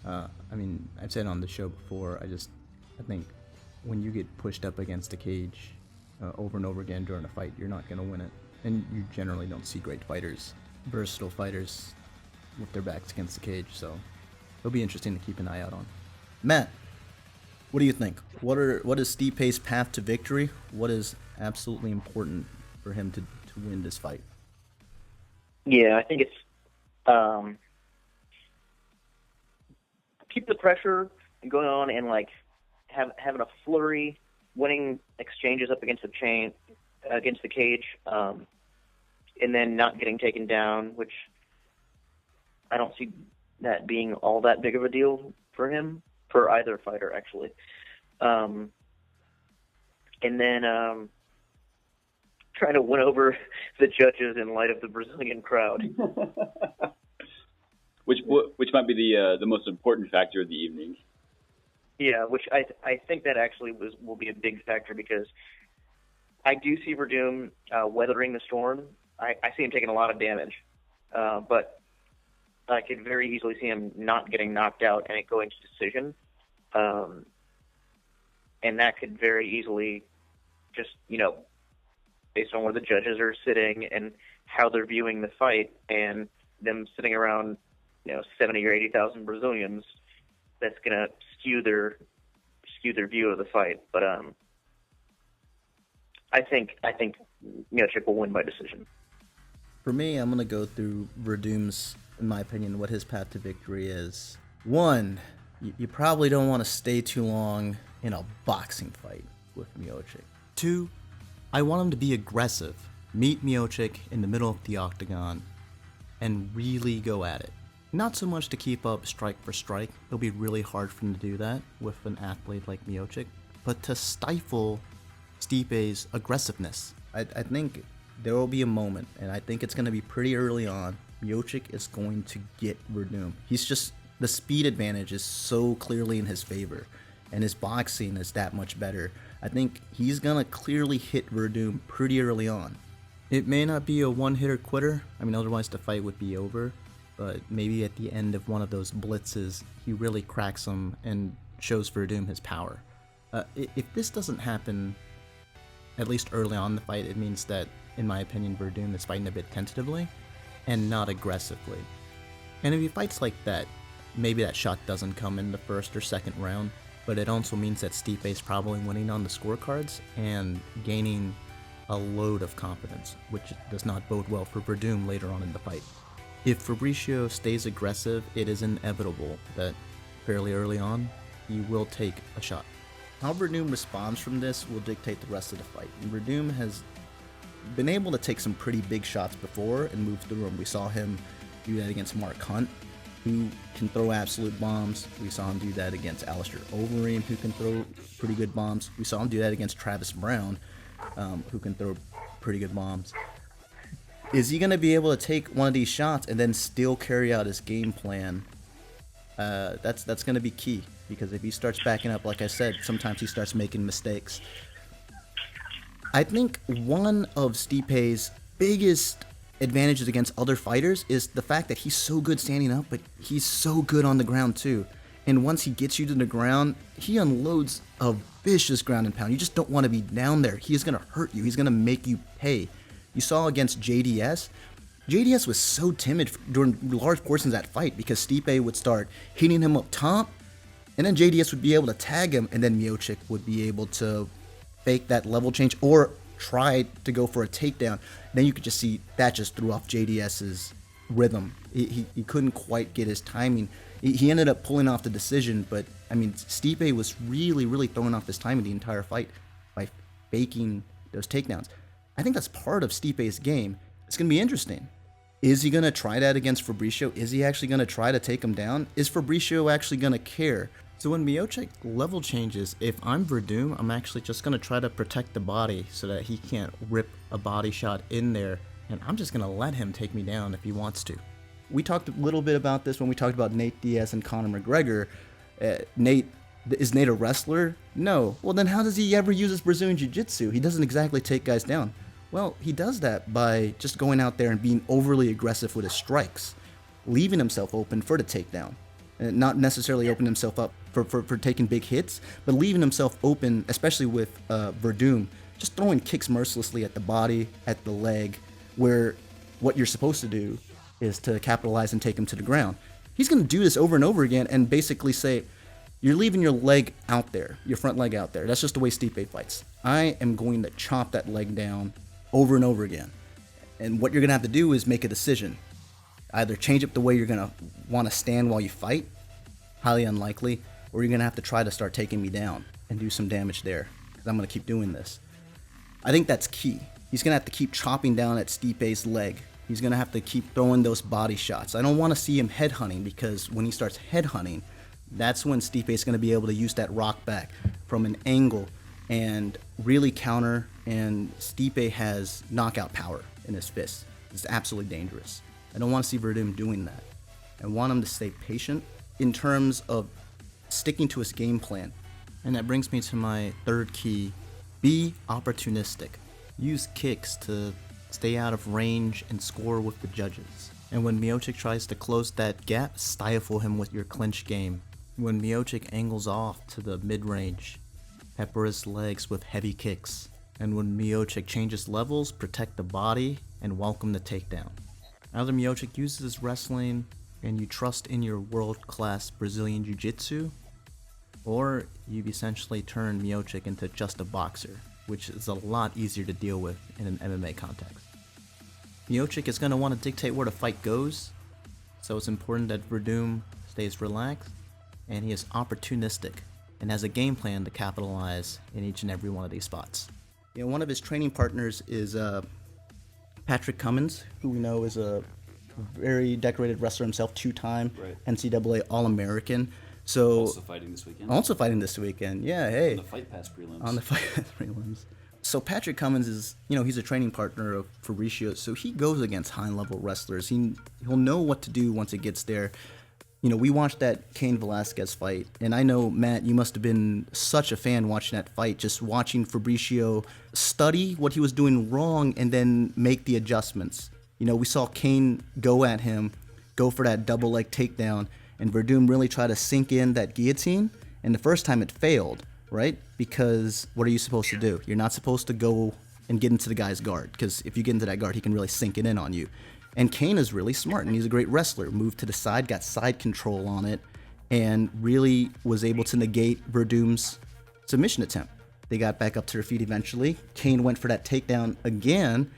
I've said on the show before, I think when you get pushed up against the cage over and over again during a fight, you're not going to win it. And you generally don't see great fighters, versatile fighters, with their backs against the cage, so it'll be interesting to keep an eye out on. Matt, what do you think? What is Stipe's path to victory? What is absolutely important for him to win this fight? Yeah, I think it's keep the pressure going on and like having a flurry, winning exchanges up against the cage, and then not getting taken down, which I don't see that being all that big of a deal for him, for either fighter actually. And then try to win over the judges in light of the Brazilian crowd. Which might be the most important factor of the evening. Yeah, which I think that actually will be a big factor, because I do see Werdum weathering the storm. I see him taking a lot of damage, but I could very easily see him not getting knocked out and it going to decision. And that could very easily just, based on where the judges are sitting and how they're viewing the fight, and them sitting around, 70 or 80,000 Brazilians, that's going to skew their view of the fight. But I think Miocic will win by decision. For me, I'm going to go through Werdum's, in my opinion, what his path to victory is. One, you probably don't want to stay too long in a boxing fight with Miocic. Two, I want him to be aggressive. Meet Miocic in the middle of the octagon and really go at it. Not so much to keep up strike for strike. It'll be really hard for him to do that with an athlete like Miocic, but to stifle Stipe's aggressiveness. I think there will be a moment, and I think it's going to be pretty early on. Miocic is going to get Werdum. The speed advantage is so clearly in his favor, and his boxing is that much better. I think he's going to clearly hit Werdum pretty early on. It may not be a one-hitter quitter. Otherwise the fight would be over. But maybe at the end of one of those blitzes, he really cracks him and shows Werdum his power. If this doesn't happen, at least early on in the fight, it means that, in my opinion, Werdum is fighting a bit tentatively and not aggressively. And if he fights like that, maybe that shot doesn't come in the first or second round, but it also means that Stipe is probably winning on the scorecards and gaining a load of confidence, which does not bode well for Werdum later on in the fight. If Fabricio stays aggressive, it is inevitable that fairly early on, he will take a shot. How Werdum responds from this will dictate the rest of the fight. And Werdum has been able to take some pretty big shots before and move through them. We saw him do that against Mark Hunt, who can throw absolute bombs. We saw him do that against Alistair Overeem, who can throw pretty good bombs. We saw him do that against Travis Brown, who can throw pretty good bombs. Is he going to be able to take one of these shots and then still carry out his game plan? That's going to be key, because if he starts backing up, like I said, sometimes he starts making mistakes. I think one of Stipe's biggest advantages against other fighters is the fact that he's so good standing up, but he's so good on the ground too. And once he gets you to the ground, he unloads a vicious ground and pound. You just don't want to be down there. He's going to hurt you. He's going to make you pay. You saw against JDS. JDS was so timid during large portions of that fight because Stipe would start hitting him up top, and then JDS would be able to tag him, and then Miocic would be able to fake that level change or try to go for a takedown. Then you could just see that just threw off JDS's rhythm. He couldn't quite get his timing. He ended up pulling off the decision, but Stipe was really, really throwing off his timing the entire fight by faking those takedowns. I think that's part of Stipe's game. It's going to be interesting. Is he going to try that against Fabricio? Is he actually going to try to take him down? Is Fabricio actually going to care? So when Miocic level changes, if I'm Werdum, I'm actually just going to try to protect the body so that he can't rip a body shot in there and I'm just going to let him take me down if he wants to. We talked a little bit about this when we talked about Nate Diaz and Conor McGregor. Is Nate a wrestler? No. Well, then how does he ever use his Brazilian Jiu-Jitsu? He doesn't exactly take guys down. Well, he does that by just going out there and being overly aggressive with his strikes, leaving himself open for the takedown. And not necessarily opening himself up for taking big hits, but leaving himself open, especially with Werdum, just throwing kicks mercilessly at the body, at the leg, where what you're supposed to do is to capitalize and take him to the ground. He's going to do this over and over again and basically say, you're leaving your leg out there, your front leg out there. That's just the way Stipe fights. I am going to chop that leg down over and over again. And what you're going to have to do is make a decision. Either change up the way you're going to want to stand while you fight, highly unlikely, or you're going to have to try to start taking me down and do some damage there, because I'm going to keep doing this. I think that's key. He's going to have to keep chopping down at Stipe's leg. He's going to have to keep throwing those body shots. I don't want to see him headhunting, because when he starts headhunting, that's when Stipe is going to be able to use that rock back from an angle and really counter, and Stipe has knockout power in his fists. It's absolutely dangerous. I don't want to see Werdum doing that. I want him to stay patient in terms of sticking to his game plan. And that brings me to my third key. Be opportunistic. Use kicks to stay out of range and score with the judges. And when Miocic tries to close that gap, stifle him with your clinch game. When Miocic angles off to the mid-range, pepper his legs with heavy kicks. And when Miocic changes levels, protect the body and welcome the takedown. Either Miocic uses his wrestling and you trust in your world-class Brazilian Jiu-Jitsu, or you've essentially turned Miocic into just a boxer, which is a lot easier to deal with in an MMA context. Miocic is going to want to dictate where the fight goes, so it's important that Werdum stays relaxed and he is opportunistic and has a game plan to capitalize in each and every one of these spots. You know, one of his training partners is Patrick Cummins, who we know is a very decorated wrestler himself, two-time NCAA All-American. So Also fighting this weekend. Yeah, hey. On the Fight Pass prelims. On the Fight Pass prelims. So Patrick Cummins is, he's a training partner of Fabricio, so he goes against high-level wrestlers. He'll know what to do once it gets there. We watched that Cain Velasquez fight, and I know, Matt, you must have been such a fan watching that fight, just watching Fabricio study what he was doing wrong and then make the adjustments. We saw Cain go at him, go for that double leg takedown, and Werdum really try to sink in that guillotine, and the first time it failed, right? Because what are you supposed to do? You're not supposed to go and get into the guy's guard, because if you get into that guard, he can really sink it in on you. And Cain is really smart, and he's a great wrestler. Moved to the side, got side control on it, and really was able to negate Werdum's submission attempt. They got back up to their feet eventually. Cain went for that takedown again,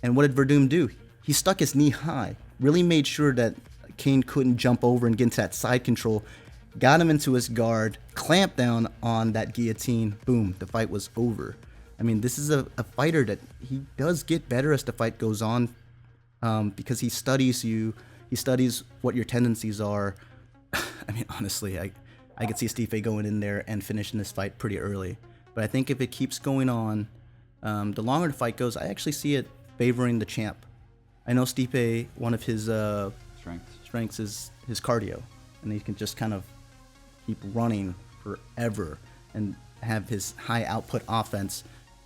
and what did Werdum do? He stuck his knee high, really made sure that Cain couldn't jump over and get into that side control, got him into his guard, clamped down on that guillotine, boom, the fight was over. I mean, this is a fighter that he does get better as the fight goes on, because he studies you, he studies what your tendencies are. I mean, honestly, I could see Stipe going in there and finishing this fight pretty early. But I think if it keeps going on, the longer the fight goes, I actually see it favoring the champ. I know Stipe, one of his strengths is his cardio, and he can just kind of keep running forever and have his high output offense.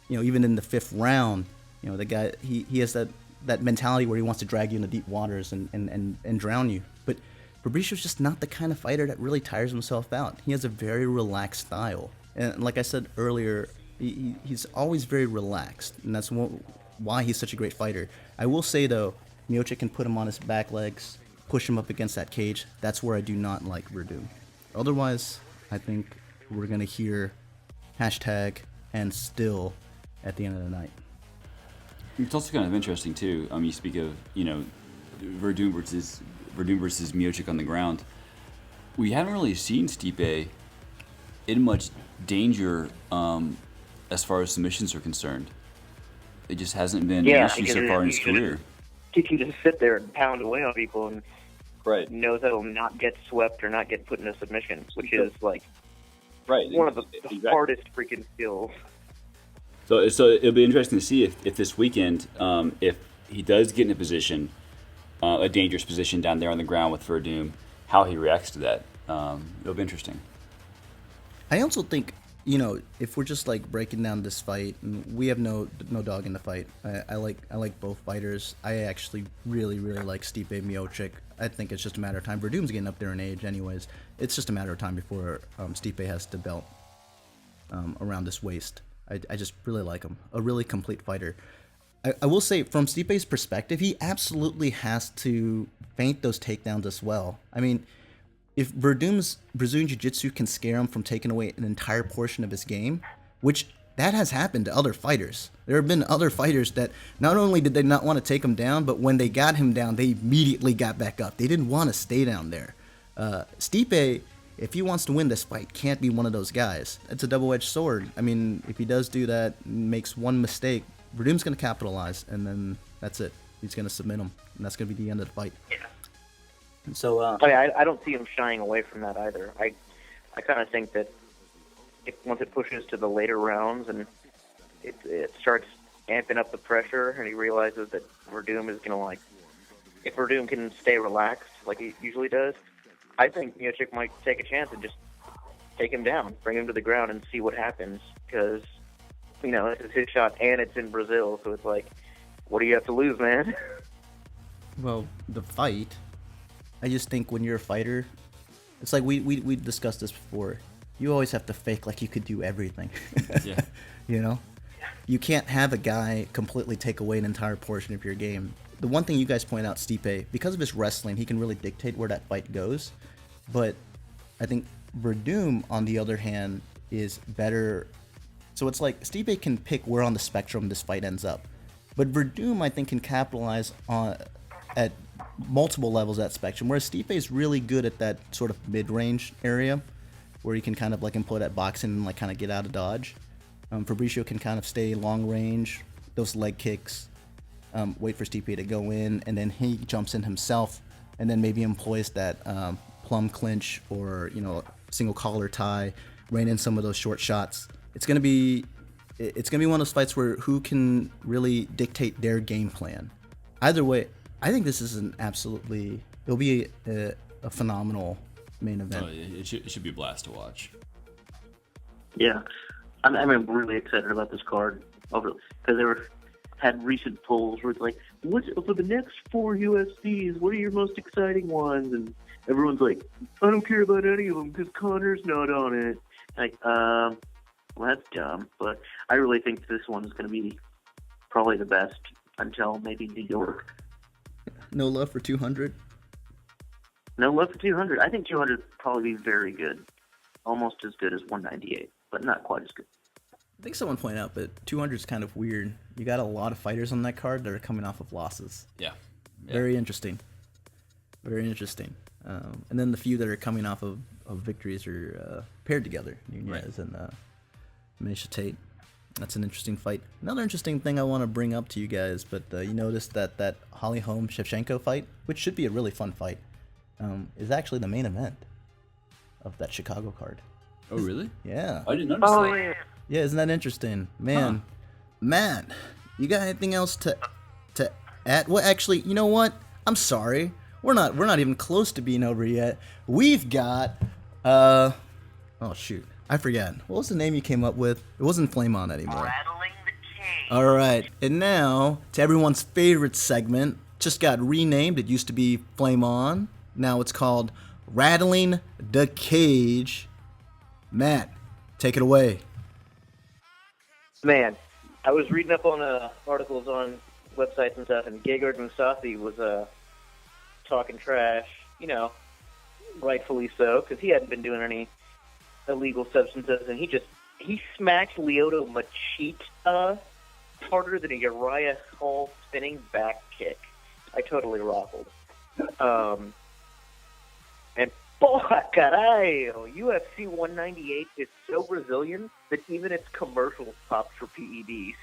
Even in the fifth round, the guy, he has that mentality where he wants to drag you into deep waters and drown you. But Fabricio's just not the kind of fighter that really tires himself out. He has a very relaxed style. And like I said earlier, he's always very relaxed, and that's why he's such a great fighter. I will say, though, Miocic can put him on his back legs, push him up against that cage. That's where I do not like Werdum. Otherwise, I think we're going to hear hashtag and still at the end of the night. It's also kind of interesting, too. You speak of, Werdum versus Miocic on the ground. We haven't really seen Stipe in much danger as far as submissions are concerned. It just hasn't been an issue so far in his career. He can just sit there and pound away on people and knows that he'll not get swept or not get put into submission, which is one of the hardest freaking skills. So it'll be interesting to see if this weekend, if he does get in a position, a dangerous position down there on the ground with Werdum, how he reacts to that. It'll be interesting. I also think, you know, if we're just like breaking down this fight, and we have no dog in the fight. I like both fighters. I actually really like Stipe Miocic. I think it's just a matter of time. Werdum's getting up there in age, anyways. It's just a matter of time before Stipe has the belt around his waist. I just really like him. A really complete fighter. I will say, from Stipe's perspective, he absolutely has to feint those takedowns as well. I mean, if Werdum's Brazilian Jiu-Jitsu can scare him from taking away an entire portion of his game, which that has happened to other fighters. There have been other fighters that not only did they not want to take him down, but when they got him down, they immediately got back up. They didn't want to stay down there. Stipe, if he wants to win this fight, can't be one of those guys. It's a double-edged sword. I mean, if he does do that, makes one mistake, Werdum's going to capitalize, and then that's it. He's going to submit him, and that's going to be the end of the fight. Yeah. So, I don't see him shying away from that either. I kind of think that once it pushes to the later rounds and it starts amping up the pressure, and he realizes that Werdum is going to, if Werdum can stay relaxed like he usually does, I think Miocic might take a chance and just take him down, bring him to the ground, and see what happens. Because, you know, it's his shot, and it's in Brazil, so it's like, what do you have to lose, man? well, the fight, I just think when you're a fighter, it's like we discussed this before. You always have to fake like you could do everything. Yeah. You know? You can't have a guy completely take away an entire portion of your game. The one thing you guys point out, Stipe, because of his wrestling, he can really dictate where that fight goes. But I think Werdum, on the other hand, is better. So it's like Stipe can pick where on the spectrum this fight ends up. But Werdum, I think, can capitalize on at multiple levels of that spectrum, whereas Stipe is really good at that sort of mid-range area where he can kind of like employ that boxing and like kind of get out of dodge. Fabricio can kind of stay long range, those leg kicks, wait for Stipe to go in, and then he jumps in himself and then maybe employs that plum clinch or, you know, single collar tie, rein in some of those short shots. It's gonna be one of those fights where who can really dictate their game plan. Either way, I think this is it'll be a phenomenal main event. Oh, it should be a blast to watch. Yeah, I'm really excited about this card because had recent polls where it's like, what's for the next 4 UFCs? What are your most exciting ones? And everyone's like, I don't care about any of them because Connor's not on it. Like, well, that's dumb. But I really think this one's going to be probably the best until maybe New York. No love for 200? No love for 200. I think 200 would probably be very good. Almost as good as 198, but not quite as good. I think someone pointed out, but 200 is kind of weird. You got a lot of fighters on that card that are coming off of losses. Yeah. Very interesting. Very interesting. And then the few that are coming off of victories are paired together. Nunez and Misha Tate. That's an interesting fight. Another interesting thing I want to bring up to you guys, but you noticed that Holly Holm-Shevchenko fight, which should be a really fun fight, is actually the main event of that Chicago card. Oh, really? Yeah. I didn't notice that. Yeah. Yeah, isn't that interesting? Man, Matt, you got anything else to add? Well, actually, you know what? I'm sorry. We're not even close to being over yet. We've got oh shoot. I forgot. What was the name you came up with? It wasn't Flame On anymore. Rattling the cage. All right. And now to everyone's favorite segment, just got renamed. It used to be Flame On. Now it's called Rattling the Cage. Matt, take it away. Man, I was reading up on articles on websites and stuff, and Gegard Mousasi was talking trash, you know, rightfully so, because he hadn't been doing any illegal substances, and he smacked Lyoto Machida harder than a Uriah Hall spinning back kick. I totally raffled. And porra caralho, UFC 198 is so Brazilian that even its commercials popped for PEDs.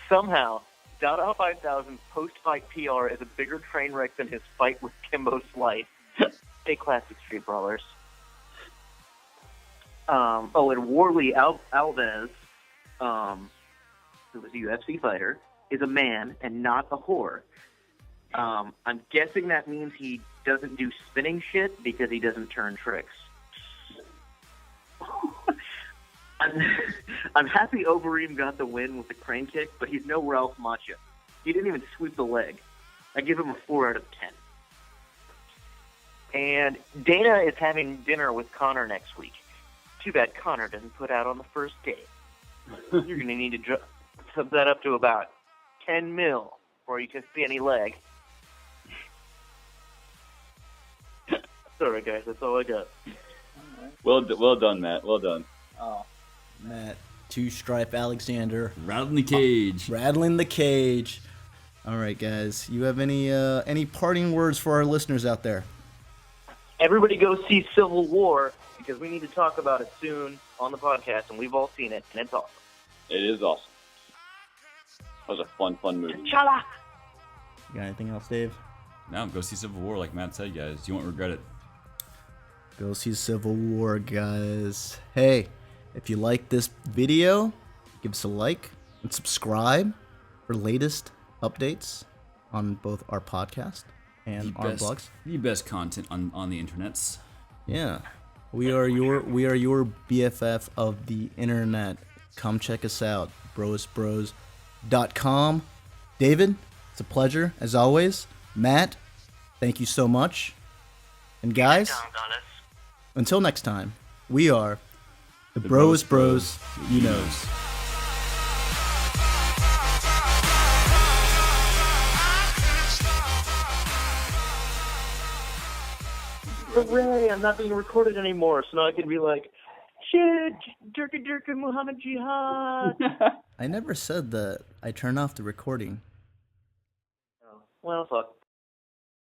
Somehow, Dada 5000's post-fight PR is a bigger train wreck than his fight with Kimbo Slice. Stay classic, Street Brawlers. And Warley Alves who was a UFC fighter, is a man and not a whore. I'm guessing that means he doesn't do spinning shit because he doesn't turn tricks. I'm happy Overeem got the win with the crane kick, but he's no Ralph Macchio. He didn't even sweep the leg. I give him a 4 out of 10. And Dana is having dinner with Connor next week. Too bad Connor doesn't put out on the first date. You're going to need to sub that up to about 10 mil before you can see any leg. Sorry, guys. That's all I got. Well done, Matt. Well done. Oh, Matt, Two-Stripe Alexander. Rattling the cage. Rattling the cage. All right, guys. You have any parting words for our listeners out there? Everybody go see Civil War because we need to talk about it soon on the podcast, and we've all seen it, and it's awesome. It is awesome. That was a fun movie. Chala! You got anything else, Dave? No, go see Civil War, like Matt said, guys. You won't regret it. Go see Civil War, guys. Hey, if you like this video, give us a like and subscribe for latest updates on both our podcast and our blogs. The best content on the internets. Yeah. We are your BFF of the internet. Come check us out. broestbros.com. David, it's a pleasure as always. Matt, thank you so much. And guys, until next time, we are the Bros, you knows. Hooray, I'm not being recorded anymore, so now I can be like, shit, Durka Muhammad Jihad. I never said that I turn off the recording. Well, fuck.